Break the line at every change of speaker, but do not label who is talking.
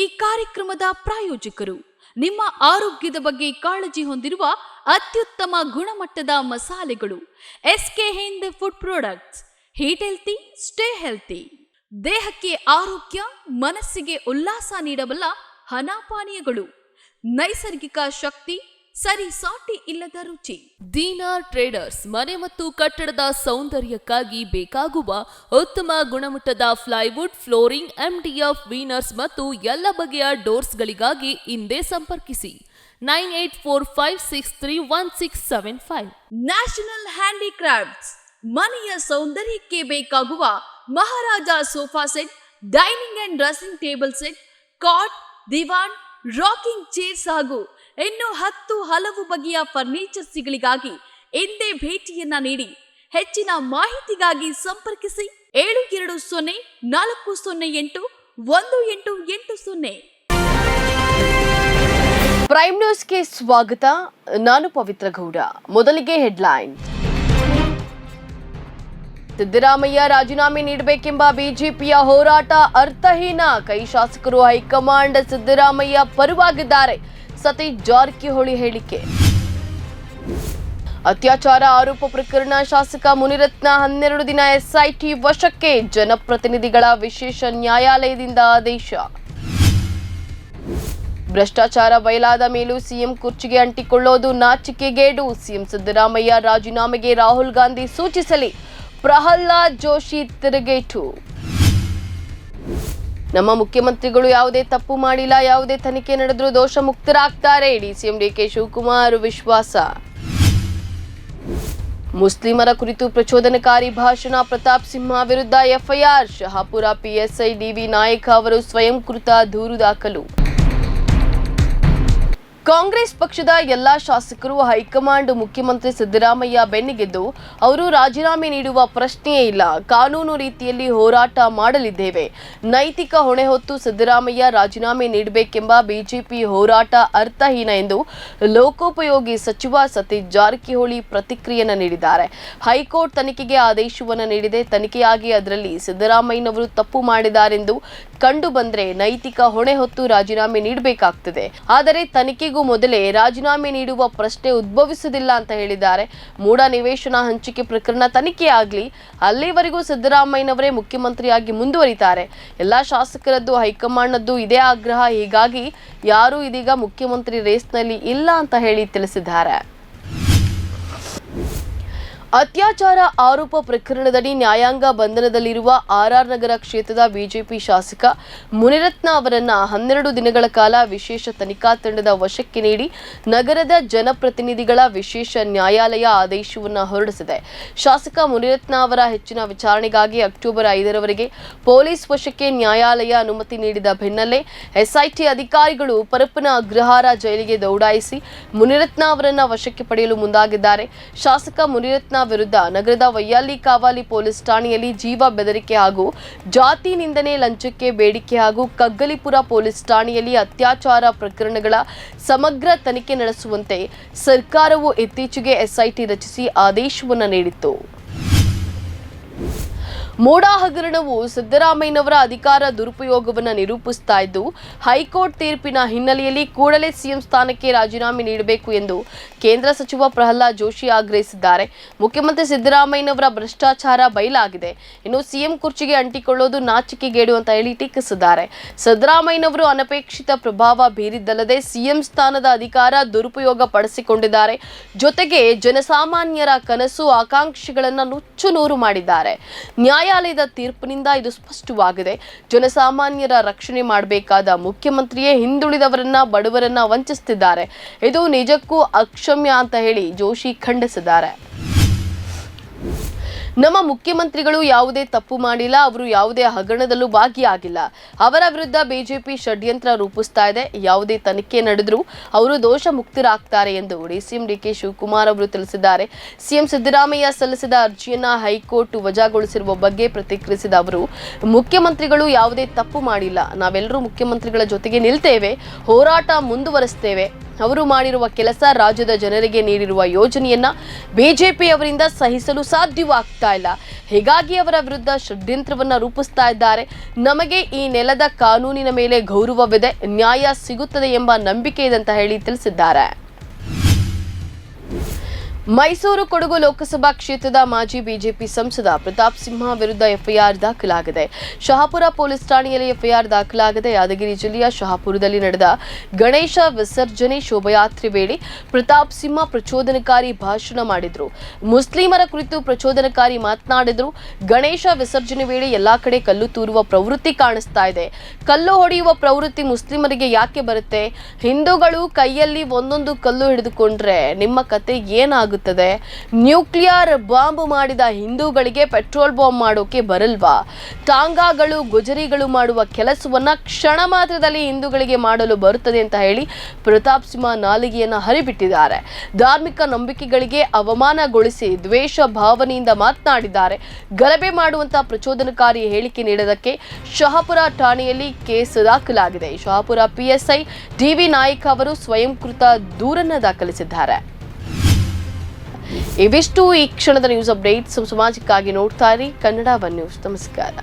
ಈ ಕಾರ್ಯಕ್ರಮದ ಪ್ರಾಯೋಜಕರು ನಿಮ್ಮ ಆರೋಗ್ಯದ ಬಗ್ಗೆ ಕಾಳಜಿ ಹೊಂದಿರುವ ಅತ್ಯುತ್ತಮ ಗುಣಮಟ್ಟದ ಮಸಾಲೆಗಳು S K Hind food products. Eat healthy, stay healthy. ದೇಹಕ್ಕೆ ಆರೋಗ್ಯ, ಮನಸ್ಸಿಗೆ ಉಲ್ಲಾಸ ನೀಡಬಲ್ಲ ಹಣಪಾನೀಯಗಳು, ನೈಸರ್ಗಿಕ ಶಕ್ತಿ, ಸರಿಸಾಟಿ ಇಲ್ಲದ ರುಚಿ.
ದೀನಾರ್ ಟ್ರೇಡರ್ಸ್ ಮನೆ ಮತ್ತು ಕಟ್ಟಡದ ಸೌಂದರ್ಯಕ್ಕಾಗಿ ಬೇಕಾಗುವ ಉತ್ತಮ ಗುಣಮಟ್ಟದ ಪ್ಲೈವುಡ್, ಫ್ಲೋರಿಂಗ್, MDF, ವೀನರ್ಸ್ ಮತ್ತು ಎಲ್ಲ ಬಗೆಯ ಡೋರ್ಸ್ಗಳಿಗಾಗಿ ಹಿಂದೆ ಸಂಪರ್ಕಿಸಿ 9845631675.
ನ್ಯಾಷನಲ್ ಹ್ಯಾಂಡಿಕ್ರಾಫ್ಟ್ಸ್ ಮನೆಯ ಸೌಂದರ್ಯಕ್ಕೆ ಬೇಕಾಗುವ Maharaja sofa set, dining and dressing table set, cot, ದಿವಾನ್, ರಾಕಿಂಗ್ ಚೇರ್ಸ್ ಹಾಗೂ ಇನ್ನು 10 ಹಲವು ಬಗೆಯ ಫರ್ನಿಚರ್ಸ್ಗಳಿಗಾಗಿ ಎಂದೇ ಭೇಟಿಯನ್ನ ನೀಡಿ. ಹೆಚ್ಚಿನ ಮಾಹಿತಿಗಾಗಿ ಸಂಪರ್ಕಿಸಿ 7204081880.
ಪ್ರೈಮ್ ನ್ಯೂಸ್ಗೆ ಸ್ವಾಗತ. ನಾನು ಪವಿತ್ರ ಗೌಡ. ಮೊದಲಿಗೆ ಹೆಡ್ಲೈನ್. ಸಿದ್ದರಾಮಯ್ಯ ರಾಜೀನಾಮೆ ನೀಡಬೇಕೆಂಬ ಬಿಜೆಪಿಯ ಹೋರಾಟ ಅರ್ಥಹೀನ. ಕೈ ಶಾಸಕರು ಹೈಕಮಾಂಡ್ ಸಿದ್ದರಾಮಯ್ಯ ಪರವಾಗಿದ್ದಾರೆ. ಸತೀಶ್ ಜಾರಕಿಹೊಳಿ ಹೇಳಿಕೆ. ಅತ್ಯಾಚಾರ ಆರೋಪ ಪ್ರಕರಣ ಶಾಸಕ ಮುನಿರತ್ನ 12 ದಿನ ಎಸ್ಐಟಿ ವಶಕ್ಕೆ. ಜನಪ್ರತಿನಿಧಿಗಳ ವಿಶೇಷ ನ್ಯಾಯಾಲಯದಿಂದ ಆದೇಶ. ಭ್ರಷ್ಟಾಚಾರ ಬಯಲಾದ ಮೇಲೂ ಸಿಎಂ ಕುರ್ಚಿಗೆ ಅಂಟಿಕೊಳ್ಳೋದು ನಾಚಿಕೆಗೇಡು. ಸಿಎಂ ಸಿದ್ದರಾಮಯ್ಯ ರಾಜೀನಾಮೆಗೆ ರಾಹುಲ್ ಗಾಂಧಿ ಸೂಚಿಸಲಿ. ಪ್ರಹ್ಲಾದ್ ಜೋಶಿ ತಿರುಗೇಟು. ನಮ್ಮ ಮುಖ್ಯಮಂತ್ರಿಗಳು ಯಾವುದೇ ತಪ್ಪು ಮಾಡಿಲ್ಲ, ಯಾವುದೇ ತನಿಖೆ ನಡೆದರೂ ದೋಷ ಮುಕ್ತರಾಗ್ತಾರೆ. ಡಿಸಿಎಂ ಡಿಕೆ ಶಿವಕುಮಾರ್ ವಿಶ್ವಾಸ. ಮುಸ್ಲಿಮರ ಕುರಿತು ಪ್ರಚೋದನಕಾರಿ ಭಾಷಣ, ಪ್ರತಾಪ್ ಸಿಂಹ ವಿರುದ್ಧ FIR. Shahapur PSI D V Nayak ಅವರು ಸ್ವಯಂ ಕೃತ ದೂರು ದಾಖಲು. ಕಾಂಗ್ರೆಸ್ ಪಕ್ಷದ ಎಲ್ಲಾ ಶಾಸಕರು ಹೈಕಮಾಂಡ್ ಮುಖ್ಯಮಂತ್ರಿ ಸಿದ್ದರಾಮಯ್ಯ ಬೆನ್ನಿಗೆದ್ದು ಅವರು ರಾಜೀನಾಮೆ ನೀಡುವ ಪ್ರಶ್ನೆಯೇ ಇಲ್ಲ. ಕಾನೂನು ರೀತಿಯಲ್ಲಿ ಹೋರಾಟ ಮಾಡಲಿದ್ದೇವೆ. ನೈತಿಕ ಹೊಣೆ ಹೊತ್ತು ಸಿದ್ದರಾಮಯ್ಯ ರಾಜೀನಾಮೆ ನೀಡಬೇಕೆಂಬ ಬಿಜೆಪಿ ಹೋರಾಟ ಅರ್ಥಹೀನ ಎಂದು ಲೋಕೋಪಯೋಗಿ ಸಚಿವ ಸತೀಶ್ ಜಾರಕಿಹೊಳಿ ಪ್ರತಿಕ್ರಿಯೆಯನ್ನು ನೀಡಿದ್ದಾರೆ. ಹೈಕೋರ್ಟ್ ತನಿಖೆಗೆ ಆದೇಶವನ್ನು ನೀಡಿದೆ. ತನಿಖೆಯಾಗಿ ಅದರಲ್ಲಿ ಸಿದ್ದರಾಮಯ್ಯನವರು ತಪ್ಪು ಮಾಡಿದ್ದಾರೆಂದು ಕಂಡು ಬಂದರೆ ನೈತಿಕ ಹೊಣೆ ಹೊತ್ತು ರಾಜೀನಾಮೆ ನೀಡಬೇಕಾಗ್ತದೆ. ಆದರೆ ತನಿಖೆಗೂ ಮೊದಲೇ ರಾಜೀನಾಮೆ ನೀಡುವ ಪ್ರಶ್ನೆ ಉದ್ಭವಿಸುವುದಿಲ್ಲ ಅಂತ ಹೇಳಿದ್ದಾರೆ. ಮೂಢ ನಿವೇಶನ ಹಂಚಿಕೆ ಪ್ರಕರಣ ತನಿಖೆ ಆಗಲಿ, ಅಲ್ಲಿವರೆಗೂ ಸಿದ್ದರಾಮಯ್ಯನವರೇ ಮುಖ್ಯಮಂತ್ರಿಯಾಗಿ ಮುಂದುವರಿತಾರೆ. ಎಲ್ಲಾ ಶಾಸಕರದ್ದು ಹೈಕಮಾಂಡ್ನದ್ದು ಇದೇ ಆಗ್ರಹ. ಹೀಗಾಗಿ ಯಾರೂ ಇದೀಗ ಮುಖ್ಯಮಂತ್ರಿ ರೇಸ್ನಲ್ಲಿ ಇಲ್ಲ ಅಂತ ಹೇಳಿ ತಿಳಿಸಿದ್ದಾರೆ. ಅತ್ಯಾಚಾರ ಆರೋಪ ಪ್ರಕರಣದಡಿ ನ್ಯಾಯಾಂಗ ಬಂಧನದಲ್ಲಿರುವ RR ನಗರ ಕ್ಷೇತ್ರದ ಬಿಜೆಪಿ ಶಾಸಕ ಮುನಿರತ್ನ ಅವರನ್ನ 12 ದಿನಗಳ ಕಾಲ ವಿಶೇಷ ತನಿಖಾ ತಂಡದ ವಶಕ್ಕೆ ನೀಡಿ ನಗರದ ಜನಪ್ರತಿನಿಧಿಗಳ ವಿಶೇಷ ನ್ಯಾಯಾಲಯ ಆದೇಶವನ್ನು ಹೊರಡಿಸಿದೆ. ಶಾಸಕ ಮುನಿರತ್ನ ಅವರ ಹೆಚ್ಚಿನ ವಿಚಾರಣೆಗಾಗಿ ಅಕ್ಟೋಬರ್ 5ರವರೆಗೆ ಪೊಲೀಸ್ ವಶಕ್ಕೆ ನ್ಯಾಯಾಲಯ ಅನುಮತಿ ನೀಡಿದ ಬೆನ್ನಲ್ಲೇ ಎಸ್ಐಟಿ ಅಧಿಕಾರಿಗಳು ಪರಪ್ಪನ ಅಗ್ರಹಾರ ಜೈಲಿಗೆ ದೌಡಾಯಿಸಿ ಮುನಿರತ್ನ ಅವರನ್ನ ವಶಕ್ಕೆ ಪಡೆಯಲು ಮುಂದಾಗಿದ್ದಾರೆ. ಶಾಸಕ ಮುನಿರತ್ನ ವಿರುದ್ಧ ನಗರದ ವೈಯಾಲಿ ಕಾವಾಲಿ ಪೊಲೀಸ್ ಠಾಣೆಯಲ್ಲಿ ಜೀವ ಬೆದರಿಕೆ ಹಾಗೂ ಜಾತಿ ನಿಂದನೆ, ಲಂಚಕ್ಕೆ ಬೇಡಿಕೆ ಹಾಗೂ ಕಗ್ಗಲಿಪುರ ಪೊಲೀಸ್ ಠಾಣೆಯಲ್ಲಿ ಅತ್ಯಾಚಾರ ಪ್ರಕರಣಗಳ ಸಮಗ್ರ ತನಿಖೆ ನಡೆಸುವಂತೆ ಸರ್ಕಾರವು ಇತ್ತೀಚೆಗೆ ಎಸ್ಐಟಿ ರಚಿಸಿ ಆದೇಶವನ್ನು ನೀಡಿತ್ತು. ಮೋಡಾ ಹಗರಣವು ಸಿದ್ದರಾಮಯ್ಯನವರ ಅಧಿಕಾರ ದುರುಪಯೋಗವನ್ನು ನಿರೂಪಿಸ್ತಾ ಇದ್ದು, ಹೈಕೋರ್ಟ್ ತೀರ್ಪಿನ ಹಿನ್ನೆಲೆಯಲ್ಲಿ ಕೂಡಲೇ ಸಿಎಂ ಸ್ಥಾನಕ್ಕೆ ರಾಜೀನಾಮೆ ನೀಡಬೇಕು ಎಂದು ಕೇಂದ್ರ ಸಚಿವ ಪ್ರಹ್ಲಾದ್ ಜೋಶಿ ಆಗ್ರಹಿಸಿದ್ದಾರೆ. ಮುಖ್ಯಮಂತ್ರಿ ಸಿದ್ದರಾಮಯ್ಯನವರ ಭ್ರಷ್ಟಾಚಾರ ಬಯಲಾಗಿದೆ, ಇನ್ನು ಸಿಎಂ ಕುರ್ಚಿಗೆ ಅಂಟಿಕೊಳ್ಳೋದು ನಾಚಿಕೆಗೇಡು ಅಂತ ಹೇಳಿ ಟೀಕಿಸಿದ್ದಾರೆ. ಸಿದ್ದರಾಮಯ್ಯನವರು ಅನಪೇಕ್ಷಿತ ಪ್ರಭಾವ ಬೀರಿದ್ದಲ್ಲದೆ ಸಿಎಂ ಸ್ಥಾನದ ಅಧಿಕಾರ ದುರುಪಯೋಗ ಪಡಿಸಿಕೊಂಡಿದ್ದಾರೆ. ಜೊತೆಗೆ ಜನಸಾಮಾನ್ಯರ ಕನಸು ಆಕಾಂಕ್ಷೆಗಳನ್ನು ನುಚ್ಚು ನೂರು ಮಾಡಿದ್ದಾರೆ. ನ್ಯಾಯಾಲಯದ ತೀರ್ಪಿನಿಂದ ಇದು ಸ್ಪಷ್ಟವಾಗಿದೆ. ಜನಸಾಮಾನ್ಯರ ರಕ್ಷಣೆ ಮಾಡಬೇಕಾದ ಮುಖ್ಯಮಂತ್ರಿಯೇ ಹಿಂದುಳಿದವರನ್ನ, ಬಡವರನ್ನ ವಂಚಿಸುತ್ತಿದ್ದಾರೆ. ಇದು ನಿಜಕ್ಕೂ ಅಕ್ಷಮ್ಯ ಅಂತ ಹೇಳಿ ಜೋಶಿ ಖಂಡಿಸಿದ್ದಾರೆ. ನಮ್ಮ ಮುಖ್ಯಮಂತ್ರಿಗಳು ಯಾವುದೇ ತಪ್ಪು ಮಾಡಿಲ್ಲ, ಅವರು ಯಾವುದೇ ಹಗರಣದಲ್ಲೂ ಭಾಗಿಯಾಗಿಲ್ಲ. ಅವರ ವಿರುದ್ಧ ಬಿಜೆಪಿ ಷಡ್ಯಂತ್ರ ರೂಪಿಸ್ತಾ ಇದೆ. ಯಾವುದೇ ತನಿಖೆ ನಡೆದರೂ ಅವರು ದೋಷ ಮುಕ್ತರಾಗ್ತಾರೆ ಎಂದು ಡಿಸಿಎಂ ಡಿಕೆ ಶಿವಕುಮಾರ್ ಅವರು ತಿಳಿಸಿದ್ದಾರೆ. ಸಿಎಂ ಸಿದ್ದರಾಮಯ್ಯ ಸಲ್ಲಿಸಿದ ಅರ್ಜಿಯನ್ನ ಹೈಕೋರ್ಟ್ ವಜಾಗೊಳಿಸಿರುವ ಬಗ್ಗೆ ಪ್ರತಿಕ್ರಿಯಿಸಿದ ಅವರು, ಮುಖ್ಯಮಂತ್ರಿಗಳು ಯಾವುದೇ ತಪ್ಪು ಮಾಡಿಲ್ಲ, ನಾವೆಲ್ಲರೂ ಮುಖ್ಯಮಂತ್ರಿಗಳ ಜೊತೆಗೆ ನಿಲ್ತೇವೆ, ಹೋರಾಟ ಮುಂದುವರಿಸ್ತೇವೆ. ಅವರು ಮಾಡಿರುವ ಕೆಲಸ, ರಾಜ್ಯದ ಜನರಿಗೆ ನೀಡಿರುವ ಯೋಜನೆಯನ್ನ ಬಿಜೆಪಿಯವರಿಂದ ಸಹಿಸಲು ಸಾಧ್ಯವಾಗ್ತಾ ಇಲ್ಲ. ಹೀಗಾಗಿ ಅವರ ವಿರುದ್ಧ ಷಡ್ಯಂತ್ರವನ್ನ ರೂಪಿಸ್ತಾ ಇದ್ದಾರೆ. ನಮಗೆ ಈ ನೆಲದ ಕಾನೂನಿನ ಮೇಲೆ ಗೌರವವಿದೆ, ನ್ಯಾಯ ಸಿಗುತ್ತದೆ ಎಂಬ ನಂಬಿಕೆ ಇದೆ ಅಂತ ಹೇಳಿ ತಿಳಿಸಿದ್ದಾರೆ. ಮೈಸೂರು ಕೊಡಗು ಲೋಕಸಭಾ ಕ್ಷೇತ್ರದ ಮಾಜಿ ಬಿಜೆಪಿ ಸಂಸದ ಪ್ರತಾಪ್ ಸಿಂಹ ವಿರುದ್ಧ ಎಫ್ಐಆರ್ ದಾಖಲಾಗಿದೆ. ಶಹಾಪುರ ಪೊಲೀಸ್ ಠಾಣೆಯಲ್ಲಿ ಎಫ್ಐಆರ್ ದಾಖಲಾಗಿದೆ. ಯಾದಗಿರಿ ಜಿಲ್ಲೆಯ ಶಹಾಪುರದಲ್ಲಿ ನಡೆದ ಗಣೇಶ ವಿಸರ್ಜನೆ ಶೋಭಾಯಾತ್ರೆ ವೇಳೆ ಪ್ರತಾಪ್ ಸಿಂಹ ಪ್ರಚೋದನಕಾರಿ ಭಾಷಣ ಮಾಡಿದ್ರು. ಮುಸ್ಲಿಮರ ಕುರಿತು ಪ್ರಚೋದನಕಾರಿ ಮಾತನಾಡಿದ್ರು. ಗಣೇಶ ವಿಸರ್ಜನೆ ವೇಳೆ ಎಲ್ಲಾ ಕಡೆ ಕಲ್ಲು ತೂರುವ ಪ್ರವೃತ್ತಿ ಕಾಣಿಸ್ತಾ ಇದೆ. ಕಲ್ಲು ಹೊಡೆಯುವ ಪ್ರವೃತ್ತಿ ಮುಸ್ಲಿಮರಿಗೆ ಯಾಕೆ ಬರುತ್ತೆ? ಹಿಂದೂಗಳು ಕೈಯಲ್ಲಿ ಒಂದೊಂದು ಕಲ್ಲು ಹಿಡಿದುಕೊಂಡ್ರೆ ನಿಮ್ಮ ಕತೆ ಏನಾಗುತ್ತೆ? ನ್ಯೂಕ್ಲಿಯರ್ ಬಾಂಬ್ ಮಾಡಿದ ಹಿಂದೂಗಳಿಗೆ ಪೆಟ್ರೋಲ್ ಬಾಂಬ್ ಮಾಡೋಕೆ ಬರಲ್ವಾ? ಟಾಂಗಾಗಳು, ಗುಜರಿಗಳು ಮಾಡುವ ಕೆಲಸವನ್ನ ಕ್ಷಣ ಮಾತ್ರದಲ್ಲಿ ಹಿಂದೂಗಳಿಗೆ ಮಾಡಲು ಬರುತ್ತದೆ ಅಂತ ಹೇಳಿ ಪ್ರತಾಪ್ ಸಿಂಹ ನಾಲಿಗೆಯನ್ನ ಹರಿಬಿಟ್ಟಿದ್ದಾರೆ. ಧಾರ್ಮಿಕ ನಂಬಿಕೆಗಳಿಗೆ ಅವಮಾನಗೊಳಿಸಿ ದ್ವೇಷ ಭಾವನೆಯಿಂದ ಮಾತನಾಡಿದ್ದಾರೆ. ಗಲಭೆ ಮಾಡುವಂತಹ ಪ್ರಚೋದನಕಾರಿ ಹೇಳಿಕೆ ನೀಡೋದಕ್ಕೆ ಶಹಾಪುರ ಠಾಣೆಯಲ್ಲಿ ಕೇಸ್ ದಾಖಲಾಗಿದೆ. ಶಹಾಪುರ ಪಿಎಸ್ಐ ಡಿವಿ ನಾಯ್ಕ ಅವರು ಸ್ವಯಂಕೃತ ದೂರನ್ನ ದಾಖಲಿಸಿದ್ದಾರೆ. ಇವಿಷ್ಟು ಈ ಕ್ಷಣದ ನ್ಯೂಸ್ ಅಪ್ಡೇಟ್ಸ್. ಸಾಮಾಜಿಕವಾಗಿ ನೋಡ್ತಾ ಇರಿ ಕನ್ನಡ ಒನ್ ನ್ಯೂಸ್. ನಮಸ್ಕಾರ.